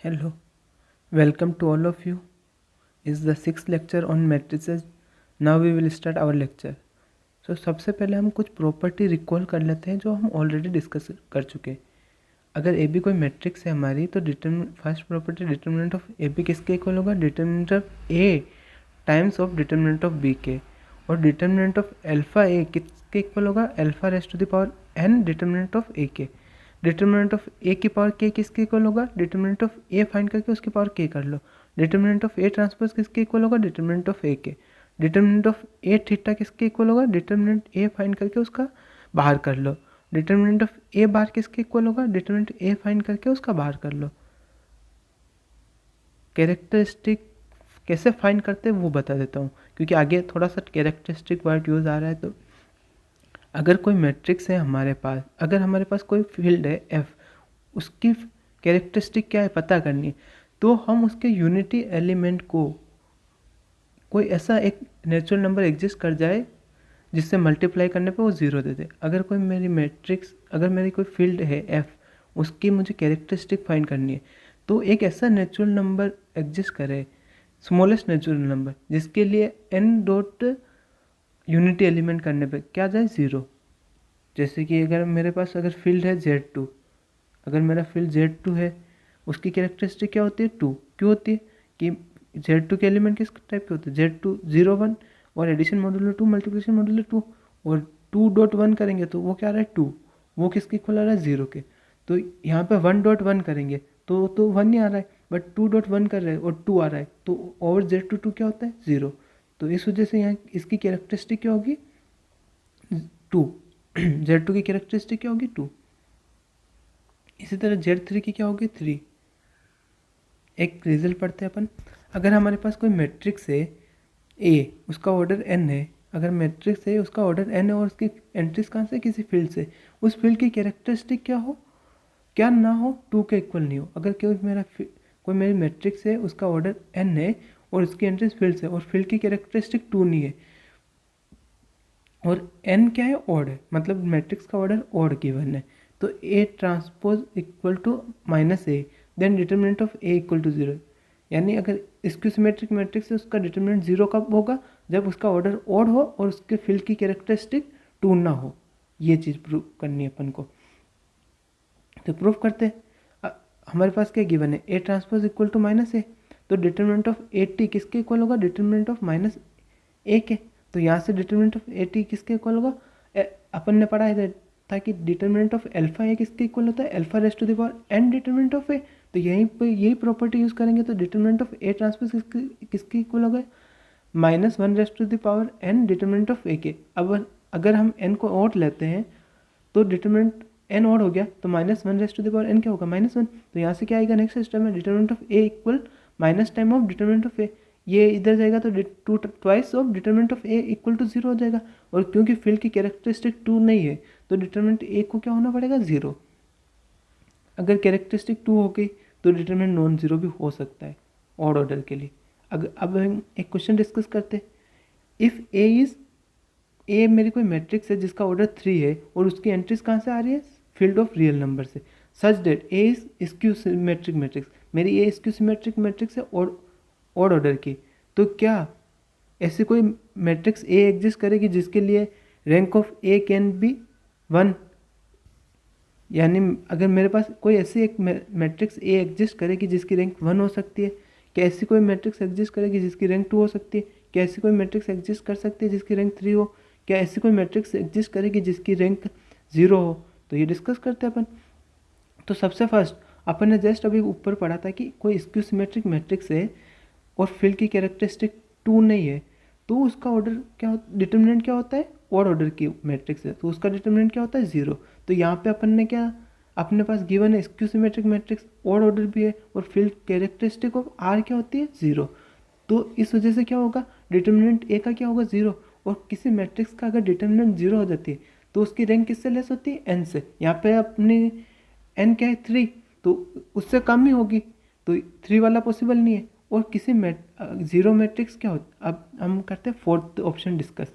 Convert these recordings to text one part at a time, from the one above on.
Hello, welcome to all of you. Is the sixth lecture on matrices. Now we will start our lecture. सबसे पहले हम कुछ property recall कर लेते हैं जो हम ऑलरेडी डिस्कस कर चुके हैं। अगर ए बी कोई मैट्रिक्स है हमारी तो first property determinant of A B किसके इक्वल होगा, determinant of A times of determinant of B के, और डिटर्मिनेंट ऑफ अल्फा ए किसके इक्वल होगा, alpha raise to the power n determinant of A के। डिटर्मिनेंट ऑफ ए की power के किसके इक्वल होगा, डिटर्मिनेंट ऑफ ए फाइंड करके उसकी पावर के कर लो। डिटर्मिनेंट ऑफ ए ट्रांसपोज किसके इक्वल होगा, डिटर्मिनेंट ऑफ ए के। डिटर्मिनेंट ऑफ ए थीटा किसके इक्वल होगा, डिटर्मिनेंट ए फाइंड करके उसका बाहर कर लो। डिटर्मिनेंट ऑफ ए बार किसके इक्वल होगा, डिटर्मिनेंट ए फाइंड करके उसका बाहर कर लो। कैरेक्टरिस्टिक कैसे फाइंड करते हैं वो बता देता हूँ, क्योंकि आगे थोड़ा सा कैरेक्टरिस्टिक वर्ड यूज़ आ रहा है। तो अगर कोई मैट्रिक्स है हमारे पास, अगर हमारे पास कोई फील्ड है एफ, उसकी कैरेक्टरिस्टिक क्या है पता करनी है, तो हम उसके यूनिटी एलिमेंट को कोई ऐसा एक नेचुरल नंबर एग्जिस्ट कर जाए जिससे मल्टीप्लाई करने पे वो ज़ीरो दे दे। अगर कोई मेरी मैट्रिक्स, अगर मेरी कोई फील्ड है एफ, उसकी मुझे कैरेक्टरिस्टिक फाइंड करनी है, तो एक ऐसा नेचुरल नंबर एग्जिस्ट करे, स्मॉलेस्ट नेचुरल नंबर, जिसके लिए एन डॉट यूनिटी एलिमेंट करने पे क्या जाए, ज़ीरो। जैसे कि अगर मेरे पास अगर फील्ड है Z2, अगर मेरा फील्ड Z2 है, उसकी कैरेक्टरिस्टिक क्या होती है, 2। क्यों होती है कि Z2 के एलिमेंट किस टाइप के होते हैं, Z2 0 1, और एडिशन मॉड्यूलर 2, मल्टीप्लिकेशन मॉड्यूलर 2, और 2.1 करेंगे तो वो क्या आ रहा है 2, वो किसके इक्वल आ रहा है 0 के। तो यहाँ पे 1.1 करेंगे तो 1 नहीं आ रहा है, बट 2.1 कर रहे हैं और 2 आ रहा है, तो ओवर Z2 क्या होता है 0। तो इस वजह से यहाँ इसकी कैरेक्टरिस्टिक क्या होगी 2। Z2 की कैरेक्टरिस्टिक क्या होगी 2। इसी तरह Z3 की क्या होगी 3। एक रिजल्ट पढ़ते हैं अपन। अगर हमारे पास कोई मैट्रिक्स है A, उसका ऑर्डर n है, अगर मैट्रिक्स है उसका ऑर्डर n है और उसकी एंट्रीज कहाँ से, किसी फील्ड से, उस फील्ड की कैरेक्टरिस्टिक क्या हो, क्या ना हो, 2 के इक्वल नहीं हो। अगर कोई मेरी मैट्रिक्स है उसका ऑर्डर n है और उसकी एंट्रीज फील्ड से, और फील्ड की कैरेक्टरिस्टिक 2 नहीं है, और n क्या है, ऑड है, मतलब मैट्रिक्स का ऑर्डर ऑड गिवन है, तो A transpose equal to -A, then determinant of A equal to 0। यानी अगर स्क्यू सिमेट्रिक मैट्रिक्स है उसका डिटर्मिनेंट 0 कब होगा, जब उसका ऑर्डर ऑड हो और उसके फील्ड की कैरेक्टरिस्टिक 2 ना हो। ये चीज़ प्रूव करनी है अपन को, तो प्रूव करते हैं। हमारे पास क्या गिवन है, A transpose equal to -A, तो डिटर्मिनेंट ऑफ AT किसके इक्वल होगा, डिटर्मिनेंट ऑफ -A के। तो यहाँ से डिटर्मिनेंट ऑफ AT किसके इक्वल होगा, अपन ने पढ़ा है था कि डिटर्मिनेंट ऑफ अल्फा ए किसके इक्वल होता है, alpha raise to the power n determinant of A. तो यहीं पे यही प्रॉपर्टी यूज़ करेंगे, तो डिटर्मिनेंट ऑफ A ट्रांसपोज किसके इक्वल होगा, -1 raise to the power n determinant of A के। अब अगर हम n को ऑड लेते हैं तो डिटर्मिनेंट n ऑड हो गया, तो -1 raise to the power n क्या होगा, -1। तो यहाँ से क्या आएगा, नेक्स्ट स्टेप में determinant of A equal minus time of determinant of A, ये इधर जाएगा तो two twice of determinant of A equal to 0 हो जाएगा। और क्योंकि फील्ड की कैरेक्टरिस्टिक 2 नहीं है तो डिटर्मिनेंट A को क्या होना पड़ेगा, 0। अगर कैरेक्टरिस्टिक 2 हो गई तो डिटर्मिनेंट नॉन जीरो भी हो सकता है ऑड ऑर्डर के लिए। अब हम एक क्वेश्चन डिस्कस करते हैं। इफ़ ए मेरी कोई मैट्रिक्स है जिसका ऑर्डर 3 है और उसकी एंट्रीज कहाँ से आ रही है, फील्ड ऑफ रियल नंबर से, such that A is skew symmetric matrix, मेरी ए स्क्यू सिमेट्रिक मैट्रिक्स है ऑड ऑर्डर की, तो क्या ऐसी कोई मैट्रिक्स ए एग्जिस्ट करेगी जिसके लिए rank of A can be 1। यानी अगर मेरे पास कोई ऐसी एक मैट्रिक्स ए एग्जिस्ट करेगी जिसकी रैंक 1 हो सकती है, क्या ऐसी कोई मैट्रिक्स एग्जिस्ट करेगी जिसकी रैंक 2 हो सकती है, क्या ऐसी कोई मैट्रिक्स एग्जिस्ट कर सकती है जिसकी रैंक 3 हो, क्या ऐसी कोई मैट्रिक्स एग्जिस्ट करेगी जिसकी रैंक 0 हो। तो ये डिस्कस करते हैं अपन। तो सबसे फर्स्ट अपन ने जस्ट अभी ऊपर पढ़ा था कि कोई स्क्यू सिमेट्रिक मैट्रिक्स है और फील्ड की कैरेक्टरिस्टिक 2 नहीं है, तो उसका ऑर्डर क्या, डिटर्मिनेंट क्या होता है, ऑड ऑर्डर की मैट्रिक्स है तो उसका डिटर्मिनेंट क्या होता है, 0। तो यहाँ पे अपन ने क्या, अपने पास गिवन है skew symmetric matrix, odd order भी है, और फील्ड कैरेक्टरिस्टिक ऑफ आर क्या होती है, 0। तो इस वजह से क्या होगा, डिटर्मिनेंट ए का क्या होगा, 0। और किसी मैट्रिक्स का अगर डिटर्मिनेंट 0 हो जाती है तो उसकी रैंक किससे लेस होती है, एन से। यहाँ पे अपने एन क्या है, 3, तो उससे कम ही होगी, तो 3 वाला पॉसिबल नहीं है। और किसी जीरो मैट्रिक्स क्या होता, अब हम करते हैं फोर्थ ऑप्शन डिस्कस।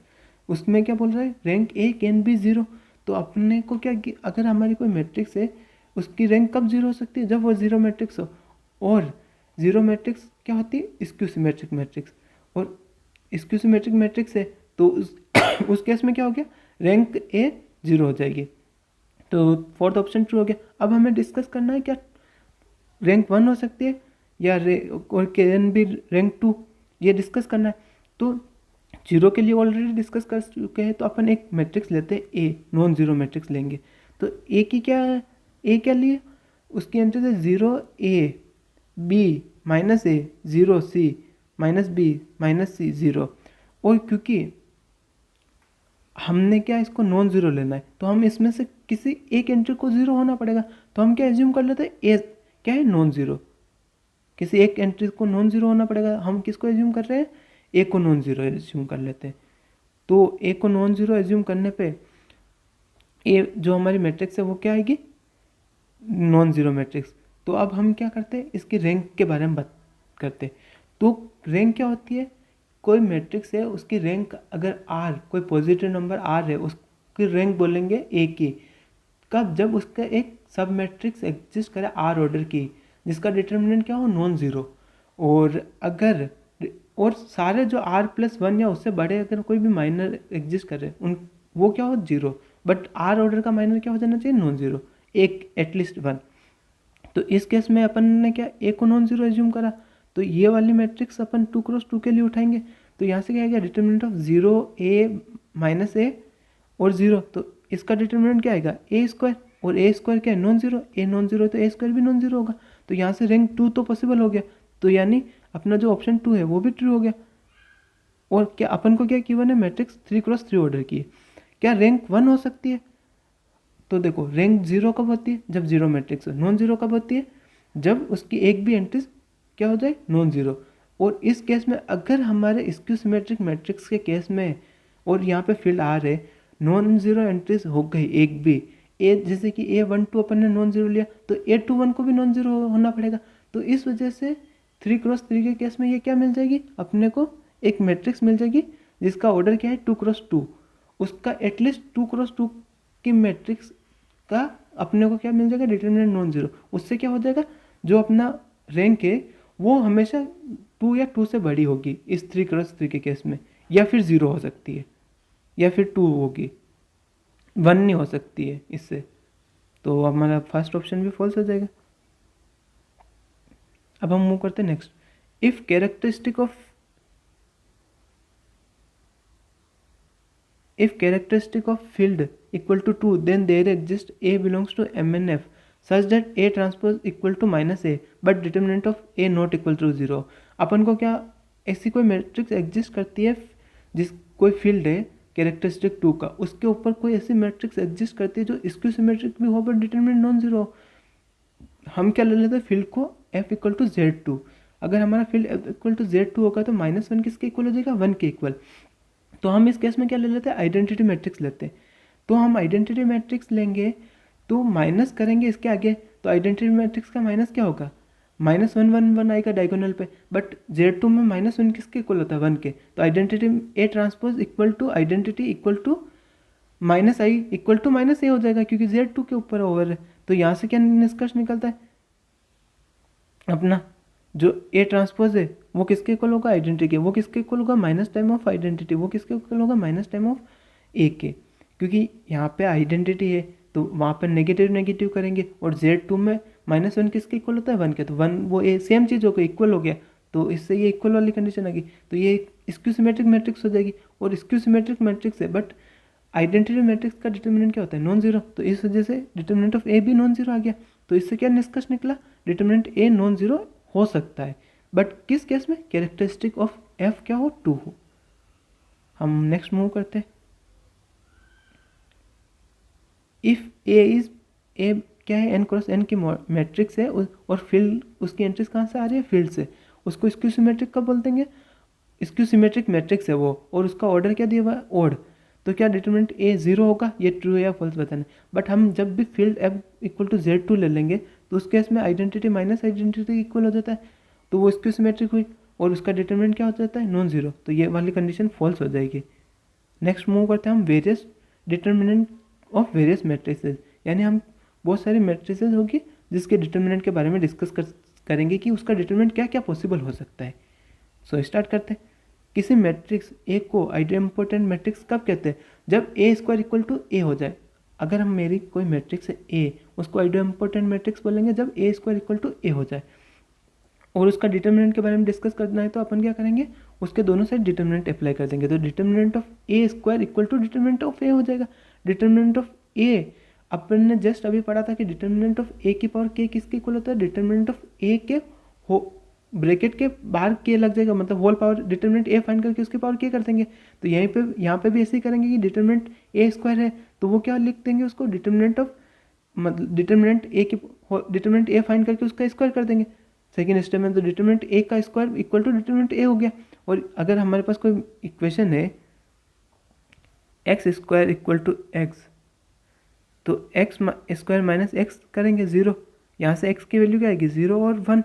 उसमें क्या बोल रहा है, रैंक ए कैन बी 0। तो अपने को क्या, अगर हमारी कोई मैट्रिक्स है उसकी रैंक कब 0 हो सकती है, जब वो जीरो मैट्रिक्स हो। और जीरो मैट्रिक्स क्या होती है, स्क्यू सिमेट्रिक मैट्रिक्स। और स्क्यू सिमेट्रिक मैट्रिक्स है तो उस केस में क्या हो गया, रैंक ए जीरो हो जाएगी। तो फोर्थ ऑप्शन ट्रू हो गया। अब हमें डिस्कस करना है क्या रैंक 1 हो सकती है या और कैन बी रैंक 2, ये डिस्कस करना है। तो जीरो के लिए ऑलरेडी डिस्कस कर चुके हैं, तो अपन एक मैट्रिक्स लेते हैं ए, नॉन जीरो मैट्रिक्स लेंगे। तो ए की क्या है, ए क्या लिए, उसकी एंट्री है 0 A B minus A 0 C minus B minus C 0। और क्योंकि हमने क्या इसको नॉन ज़ीरो लेना है तो हम इसमें से किसी एक एंट्री को ज़ीरो होना पड़ेगा। तो हम क्या एज्यूम कर लेते हैं, ए क्या है नॉन ज़ीरो, किसी एक एंट्री को नॉन ज़ीरो होना पड़ेगा। हम किसको एज्यूम कर रहे हैं, ए को नॉन ज़ीरो एज्यूम कर लेते हैं। तो ए को नॉन ज़ीरो एज्यूम करने पे ए जो हमारी मैट्रिक्स है वो क्या आएगी, नॉन ज़ीरो मैट्रिक्स। तो अब हम क्या करते हैं, इसकी रैंक के बारे में बात करते हैं। तो रैंक क्या होती है, कोई मैट्रिक्स है उसकी रैंक अगर आर, कोई पॉजिटिव नंबर आर है, उसकी रैंक बोलेंगे ए की। कब, जब उसका एक सब मैट्रिक्स एग्जिस्ट करे आर ऑर्डर की, जिसका डिटर्मिनेंट क्या हो, नॉन ज़ीरो। और अगर और सारे जो आर प्लस वन या उससे बड़े अगर कोई भी माइनर एग्जिस्ट करे उन वो क्या हो, जीरो। बट आर ऑर्डर का माइनर क्या हो जाना चाहिए, नॉन ज़ीरो, एक एटलीस्ट वन। तो इस केस में अपन ने क्या ए को नॉन ज़ीरो एज्यूम करा। तो ये वाली मैट्रिक्स अपन 2x2 के लिए उठाएंगे। तो यहाँ से क्या आएगा, डिटर्मिनेंट ऑफ 0 ए माइनस ए और 0। तो इसका डिटर्मिनेंट क्या आएगा, ए स्क्वायर। और ए स्क्वायर क्या है, non zero, a non zero तो ए स्क्वायर भी नॉन ज़ीरो होगा। तो यहाँ से रैंक 2 तो पॉसिबल हो गया। तो यानी अपना जो ऑप्शन 2 है वो भी ट्रू हो गया। और क्या अपन को क्या गिवन है, मैट्रिक्स 3x3 ऑर्डर की है। क्या रैंक 1 हो सकती है, तो देखो रैंक 0 कब होती है, जब जीरो मैट्रिक्स हो। नॉन ज़ीरो कब होती है, जब उसकी एक भी एंट्रीज क्या हो जाए, नॉन ज़ीरो। और इस केस में अगर हमारे स्क्यू सिमेट्रिक मैट्रिक्स के केस में, और यहाँ पे फील्ड आ रहे नॉन ज़ीरो एंट्रीज हो गई एक भी, ए जैसे कि A12 अपन ने नॉन ज़ीरो लिया तो A21 को भी नॉन ज़ीरो होना पड़ेगा। तो इस वजह से 3x3 के केस में ये क्या मिल जाएगी, अपने को एक मैट्रिक्स मिल जाएगी जिसका ऑर्डर क्या है 2x2। उसका एटलीस्ट 2x2 की मैट्रिक्स का अपने को क्या मिल जाएगा, डिटर्मिनेंट नॉन ज़ीरो। उससे क्या हो जाएगा, जो अपना रैंक है वो हमेशा 2 या 2 से बड़ी होगी इस 3x3 के केस में, या फिर 0 हो सकती है, या फिर 2 होगी, 1 नहीं हो सकती है इससे। तो हमारा फर्स्ट ऑप्शन भी फॉल्स हो जाएगा। अब हम मूव करते हैं next. If characteristic of field equal to 2 then there exists A belongs to MNF such that A transpose equal to minus A but determinant of A not equal to 0। अपन को क्या ऐसी कोई मैट्रिक्स एग्जिस्ट करती है, जिस कोई field है characteristic 2 का, उसके ऊपर कोई ऐसी मैट्रिक्स एग्जिस्ट करती है जो स्क्यू सिमेट्रिक भी हो बट डिटरमिनेंट नॉन जीरो। हम क्या ले लेते हैं फील्ड को F इक्वल टू Z2। अगर हमारा field F equal to Z2 होगा तो -1 किसके इक्वल हो जाएगा, 1 के इक्वल। तो हम इस केस में क्या ले लेते हैं, आइडेंटिटी मैट्रिक्स लेते हैं। तो हम आइडेंटिटी मैट्रिक्स लेंगे तो माइनस करेंगे इसके आगे, तो आइडेंटिटी मैट्रिक्स का माइनस क्या होगा, -1 1 1 आएगा डायगोनल पे। बट Z2 में -1 किसके इक्वल होता है, 1 के। तो identity A transpose equal to identity equal to -i equal to -a हो जाएगा, क्योंकि Z2 के ऊपर ओवर है। तो यहाँ से क्या निष्कर्ष निकलता है, अपना जो ए ट्रांसपोज है वो किसके इक्वल होगा, आइडेंटिटी के। वो किसके इक्वल होगा, माइनस टाइम ऑफ आइडेंटिटी। वो किसके इक्वल होगा, माइनस टाइम ऑफ ए के। क्योंकि यहाँ पे आइडेंटिटी है तो वहाँ पर नेगेटिव नेगेटिव करेंगे, और Z2 में -1 किसके इक्वल होता है, 1 के। तो 1 वो ए सेम चीज़ हो गई, इक्वल हो गया। तो इससे ये इक्वल वाली कंडीशन आ गई, तो ये स्क्यू सिमेट्रिक मैट्रिक्स हो जाएगी। और स्क्यू सिमेट्रिक मैट्रिक्स है बट आइडेंटिटी मैट्रिक्स का डिटर्मिनेंट क्या होता है, नॉन जीरो। तो इस वजह से डिटर्मिनेंट ऑफ ए भी नॉन जीरो आ गया। तो इससे क्या निष्कर्ष निकला, डिटर्मिनेंट ए नॉन जीरो हो सकता है, बट किस केस में, कैरेक्टरिस्टिक ऑफ एफ क्या हो, 2 हो। हम नेक्स्ट मूव करते हैं। इफ ए इज ए क्या है, n क्रॉस n की मैट्रिक्स है और फील्ड उसकी एंट्रीज कहाँ से आ रही है, फील्ड से। उसको स्क्यू सिमेट्रिक कब बोलते हैं, स्क्यू सिमेट्रिक मैट्रिक्स है वो, और उसका ऑर्डर क्या दिया हुआ है, ओड। तो क्या डिटर्मिनेंट ए 0 होगा, ये ट्रू है या फॉल्स बताना। बट हम जब भी field F equal to Z2 ले लेंगे तो उस केस में आइडेंटिटी माइनस आइडेंटिटी इक्वल हो जाता है, तो वो स्क्यू सिमेट्रिक हुई, और उसका डिटर्मिनेंट क्या हो जाता है, नॉन जीरो। तो ये वाली कंडीशन फॉल्स हो जाएगी। नेक्स्ट मूव करते हैं हम various determinant of various matrices. यानी हम बहुत सारी मैट्रिसेस होगी जिसके डिटर्मिनेंट के बारे में डिस्कस करेंगे कि उसका डिटरमिनेंट क्या क्या पॉसिबल हो सकता है। सो स्टार्ट करते हैं। किसी मैट्रिक्स ए को आइडेम्पोटेंट मैट्रिक्स कब कहते हैं? जब ए स्क्वायर इक्वल टू ए हो जाए। अगर हम मेरी कोई मैट्रिक्स है ए, उसको आइडेम्पोटेंट मैट्रिक्स बोलेंगे जब ए स्क्वायर इक्वल टू ए हो जाए। और उसका डिटरमिनेंट के बारे में डिस्कस करना है तो अपन क्या करेंगे, उसके दोनों साइड डिटरमिनेंट अप्लाई कर देंगे। तो determinant of A square equal to determinant of A हो जाएगा। डिटरमिनेंट ऑफ ए, अपन ने जस्ट अभी पढ़ा था कि डिटरमिनेंट ऑफ ए की पावर के किसके इक्वल होता है? डिटरमिनेंट ऑफ ए के हो ब्रैकेट के बाहर के लग जाएगा, मतलब whole power determinant A find करके उसकी पावर के कर देंगे। तो यहीं पे यहाँ पे भी ऐसे ही करेंगे कि डिटरमिनेंट ए स्क्वायर है तो वो क्या लिख देंगे उसको, डिटरमिनेंट ऑफ मतलब डिटरमिनेंट ए की डिटरमिनेंट ए फाइंड करके उसका स्क्वायर कर देंगे सेकेंड स्टेप में। तो डिटरमिनेंट ए का square equal to determinant A हो गया। और अगर हमारे पास कोई इक्वेशन है X square equal to X, तो एक्स स्क्वायर माइनस एक्स करेंगे 0, यहाँ से एक्स की वैल्यू क्या आएगी 0 और 1,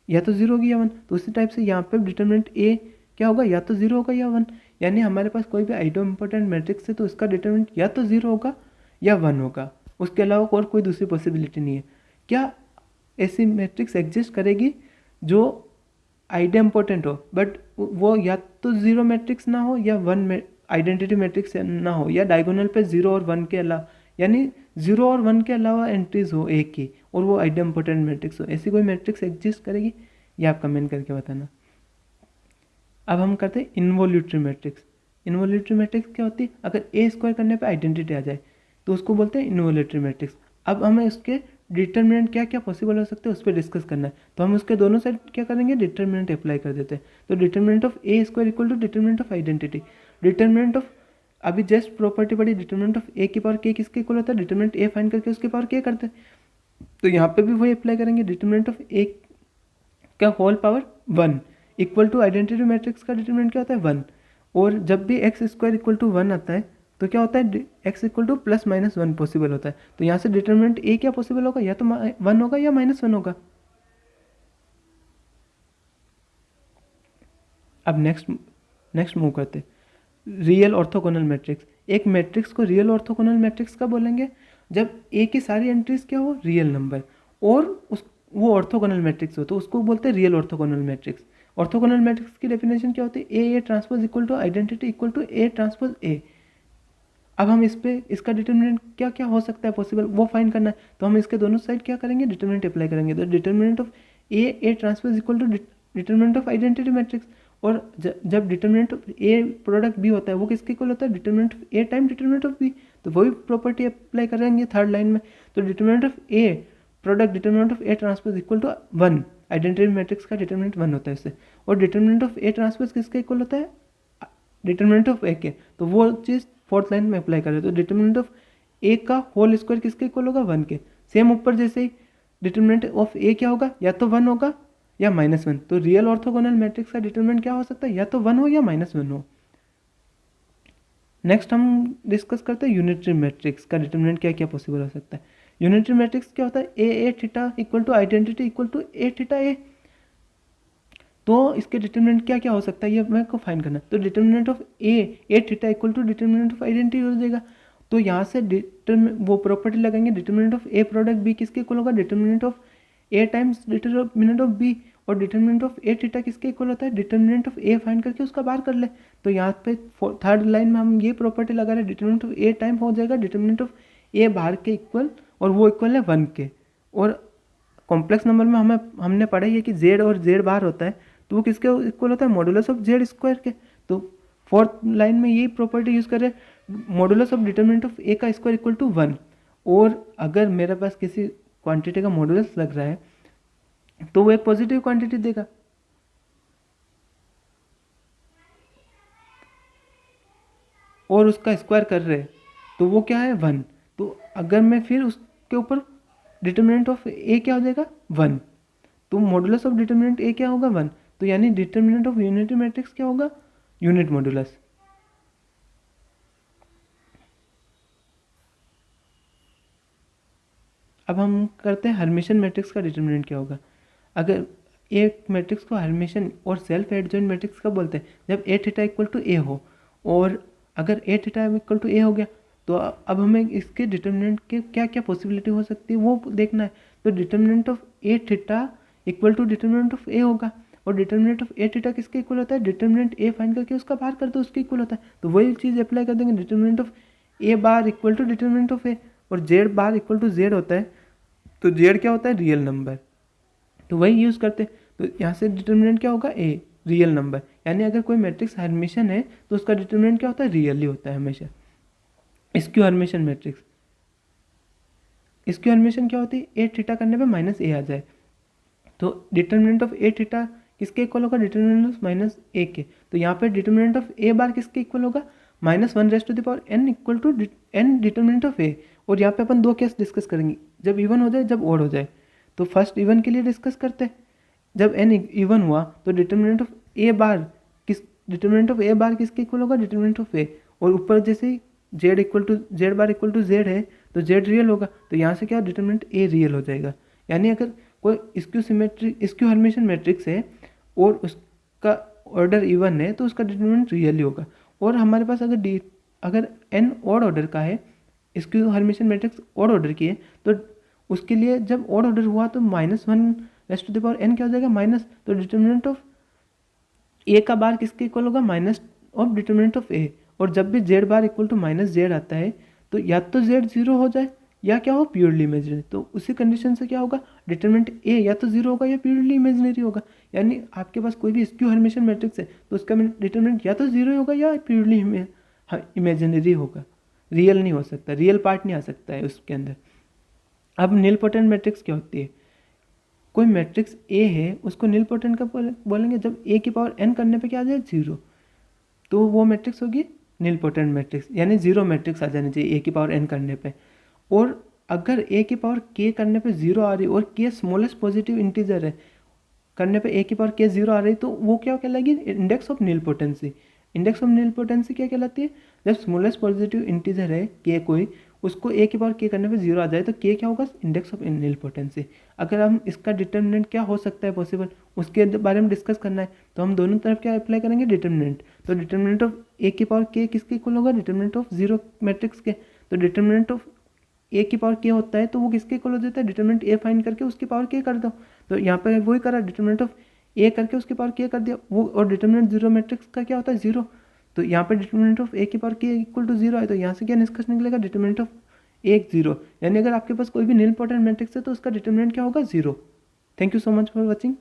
या तो 0 होगी या 1। तो उसी टाइप से यहाँ पे डिटरमिनेंट ए क्या होगा, या तो 0 होगा या 1। यानी हमारे पास कोई भी आइडेम्पोटेंट मैट्रिक्स है तो उसका डिटरमिनेंट या तो 0 होगा या 1 होगा, उसके अलावा और कोई दूसरी पॉसिबिलिटी नहीं है। क्या ऐसी मैट्रिक्स एग्जिस्ट करेगी जो आइडेम्पोटेंट हो, बट वो या तो 0 मैट्रिक्स ना हो या 1 आइडेंटिटी मैट्रिक्स ना हो, या डायगोनल पे 0 और 1 के अलावा, यानी 0 और 1 के अलावा एंट्रीज हो एक की और वो आइडेम्पोटेंट मैट्रिक्स हो। ऐसी कोई मैट्रिक्स एग्जिस्ट करेगी, ये आप कमेंट करके बताना। अब हम करते हैं इन्वोल्यूटरी मैट्रिक्स। इन्वोल्यूटरी मैट्रिक्स क्या होती है? अगर ए स्क्वायर करने पे आइडेंटिटी आ जाए तो उसको बोलते हैं इन्वोल्यूटरी मैट्रिक्स। अब हमें उसके डिटरमिनेंट क्या क्या पॉसिबल हो सकते हैं उस पर डिस्कस करना है। तो हम उसके दोनों साइड क्या करेंगे, डिटरमिनेंट अप्लाई कर देते हैं। तो determinant of A square equal to determinant of identity. Determinant of अभी जस्ट प्रॉपर्टी पढ़ी, डिटरमिनेंट ऑफ ए की पावर के किसके इक्वल होता है? डिटरमिनेंट ए फाइंड करके उसके पावर के करते हैं। तो यहाँ पे भी वही अप्लाई करेंगे। डिटरमिनेंट ऑफ ए का whole power 1 equal to identity matrix का डिटरमिनेंट क्या होता है 1। और जब भी एक्स स्क्वायर इक्वल टू 1 आता है तो क्या होता है, x equal two plus minus 1 possible होता है। तो यहाँ से डिटरमिनेंट ए क्या पॉसिबल होगा, या तो 1 होगा या -1 होगा। अब नेक्स्ट मूव करते रियल ऑर्थोगोनल मैट्रिक्स। एक मैट्रिक्स को रियल ऑर्थोगोनल मैट्रिक्स का बोलेंगे जब ए की सारी एंट्रीज क्या हो, रियल नंबर, और वो ऑर्थोगोनल मैट्रिक्स हो तो उसको बोलते हैं real orthogonal matrix. Orthogonal matrix की डेफिनेशन क्या होती है, A transpose equal to identity equal to A transpose A. अब हम इस पे इसका डिटरमिनेंट क्या क्या हो सकता है पॉसिबल वो फाइंड करना है। तो हम इसके दोनों साइड क्या करेंगे, डिटरमिनेंट अप्लाई करेंगे। तो determinant of A transpose equal to determinant of identity matrix. और जब determinant of A product B होता है वो किसके इक्वल होता है, determinant of A time determinant of B. तो वही प्रॉपर्टी अप्लाई करेंगे थर्ड लाइन में। तो determinant of A product determinant of A transpose equal to 1, identity matrix का डिटरमिनेंट 1 होता है इससे। और डिटरमिनेंट ऑफ ए ट्रांसपोज किसके इक्वल होता है, डिटरमिनेंट ऑफ ए के। तो वो चीज़ फोर्थ लाइन में अप्लाई करें। तो डिटरमिनेंट ऑफ ए का होल स्क्वायर किसके इक्वल होगा, 1 के। सेम ऊपर जैसे ही डिटरमिनेंट ऑफ ए क्या होगा, या तो 1 होगा या -1। तो रियल ऑर्थोगोनल मैट्रिक्स का डिटरमिनेंट क्या हो सकता है, या तो 1 हो या -1 हो। नेक्स्ट हम डिस्कस करते हैं यूनिटरी मैट्रिक्स का डिटरमिनेंट क्या क्या पॉसिबल हो सकता है। यूनिटरी मैट्रिक्स क्या होता है, A theta equal to identity equal to A theta A. तो इसके डिटरमिनेंट क्या क्या हो सकता है ये मेरे को फाइंड करना है। तो determinant of A theta equal to determinant of identity हो जाएगा। तो यहाँ से वो प्रॉपर्टी लगाएंगे, determinant of A product B किसके इक्वल होगा, determinant of A times determinant of B. और डिटरमिनेंट ऑफ ए थीटा किसके इक्वल होता है, डिटरमिनेंट ऑफ ए फाइंड करके उसका बाहर कर ले। तो यहाँ पे थर्ड लाइन में हम ये प्रॉपर्टी लगा रहे हैं, डिटरमिनेंट ऑफ ए टाइम हो जाएगा डिटरमिनेंट ऑफ ए बाहर के इक्वल, और वो इक्वल है 1 के। और कॉम्प्लेक्स नंबर में हमने पढ़ा ही है कि जेड और जेड बाहर होता है, तो वो किसके इक्वल होता है, मॉडुलस ऑफ जेड स्क्वायर के। तो फोर्थ लाइन में यही प्रॉपर्टी यूज़ करें, modulus of determinant of A का स्क्वायर इक्वल टू 1। और अगर मेरे पास किसी क्वांटिटी का मॉडुलस लग रहा है तो वो एक पॉजिटिव क्वांटिटी देगा। और उसका स्क्वायर कर रहे हैं तो वो क्या है 1। तो अगर मैं फिर उसके ऊपर डिटरमिनेंट ऑफ ए क्या हो जाएगा 1, तो मॉडुलस ऑफ डिटरमिनेंट ए क्या होगा 1। तो यानी डिटरमिनेंट ऑफ यूनिटरी मैट्रिक्स क्या होगा, यूनिट मॉडुलस। अब हम करते हैं हर्मिशन मैट्रिक्स का डिटरमिनेंट क्या होगा। अगर एक मैट्रिक्स को हर्मिशन और सेल्फ एडजॉइंट मैट्रिक्स कब बोलते हैं, जब ए थीटा इक्वल टू ए हो। और अगर ए थीटा इक्वल टू ए हो गया तो अब हमें इसके डिटरमिनेंट के क्या क्या पॉसिबिलिटी हो सकती है वो देखना है। तो determinant of A theta equal to determinant of A होगा, और डिटर्मिनेंट ऑफ ए थीटा किसके इक्वल होता है, डिटर्मिनेंट ए फाइंड करके उसका बाहर कर दो, उसके इक्वल होता है। तो वही चीज़ अप्लाई कर देंगे, determinant of A bar equal to determinant of A, और Z bar equal to Z होता है, तो जेड क्या होता है, रियल नंबर, तो वही यूज़ करते। तो यहाँ से डिटर्मिनेंट क्या होगा, ए रियल नंबर, यानी अगर कोई मैट्रिक्स हर्मिशन है तो उसका डिटर्मिनेंट क्या होता है, रियल ही होता है हमेशा। Skew Hermitian matrix, skew Hermitian क्या होती है, ए थीटा करने पे माइनस ए आ जाए, तो डिटर्मिनेंट ऑफ ए थीटा किसके इक्वल होगा, डिटर्मिनेंट ऑफ माइनस ए के। तो यहाँ पे डिटर्मिनेंट ऑफ ए बार किसके इक्वल होगा, -1 equal to n determinant of A. और यहाँ पे अपन दो केस डिस्कस करेंगे, जब इवन हो जाए, जब ओड हो जाए। तो फर्स्ट इवन के लिए डिस्कस करते हैं, जब एन इवन हुआ तो डिटर्मिनेंट ऑफ ए बार किसके इक्वल होगा, डिटर्मिनेंट ऑफ ए। और ऊपर जैसे Z bar equal to Z है तो जेड रियल होगा, तो यहाँ से क्या डिटर्मिनेंट ए रियल हो जाएगा। यानी अगर कोई स्क्यू हर्मिशन मैट्रिक्स है और उसका ऑर्डर इवन है तो उसका डिटर्मिनेंट रियल ही होगा। और हमारे पास अगर एन ऑड ऑर्डर का है, skew Hermitian matrix odd order की है, तो उसके लिए जब ऑड ऑर्डर हुआ तो -1n क्या हो जाएगा, माइनस, तो डिटर्मिनेंट ऑफ ए का बार किसके इक्वल होगा, minus of determinant of A. और जब भी Z bar equal to minus Z आता है तो या तो जेड जीरो हो जाए या क्या हो, प्योरली इमेजिनरी। तो उसी कंडीशन से क्या होगा, डिटर्मिनेंट ए या तो जीरो होगा या प्योरली इमेजिनरी होगा। यानी आपके पास कोई भी स्क्यू हर्मिशन मैट्रिक्स है तो उसका डिटर्मिनेंट या तो जीरो होगा या प्योरली इमेजिनरी होगा, रियल नहीं हो सकता, रियल पार्ट नहीं आ सकता है उसके अंदर। अब नीलपोटेंट मैट्रिक्स क्या होती है, कोई मैट्रिक्स ए है उसको नीलपोटेंट का बोलेंगे जब ए की पावर एन करने पे क्या आ जाए, जीरो, तो वो मैट्रिक्स होगी नीलपोटेंट मैट्रिक्स, यानी जीरो मैट्रिक्स आ जानी चाहिए ए की पावर एन करने पे। और अगर ए की पावर के करने पे जीरो आ रही और के स्मॉलेस्ट पॉजिटिव इंटीजर है, करने पे ए की पावर के जीरो आ रही, तो वो क्या कहलाएगी, इंडेक्स ऑफ नीलपोटेंसी। इंडेक्स ऑफ नीलपोटेंसी क्या कहलाती है, जब स्मॉलेस्ट पॉजिटिव इंटीजर है के कोई, उसको ए की पावर के करने पे जीरो आ जाए तो के क्या होगा, इंडेक्स ऑफ नीलपोटेंसी। अगर हम इसका डिटर्मिनेंट क्या हो सकता है पॉसिबल, उसके बारे में डिस्कस करना है, तो हम दोनों तरफ क्या अप्लाई करेंगे, डिटर्मिनेंट। तो डिटर्मिनेंट ऑफ ए की पावर के किसके इक्वल होगा, डिटर्मिनेंट ऑफ जीरो मैट्रिक्स के। तो डिटर्मिनेंट ऑफ ए की पावर के होता है तो वो किसके इक्वल हो जाता है, डिटर्मिनेंट ए फाइंड करके उसकी पावर के कर दो। तो यहाँ पे वही करा, डिटर्मिनेंट ऑफ ए करके उसकी पावर के कर दिया वो, और डिटर्मिनेंट जीरो मैट्रिक्स का क्या होता है, जीरो। तो यहाँ पे डिटर्मिनेंट ऑफ ए की पावर के इक्वल टू जीरो है, तो यहाँ से क्या निष्कर्ष निकलेगा, डिटर्मिनेंट ऑफ एक जीरो। यानी अगर आपके पास कोई भी नीलपोटेंट मैट्रिक्स है तो उसका डिटर्मिनेंट क्या होगा, zero. Thank you so much for watching.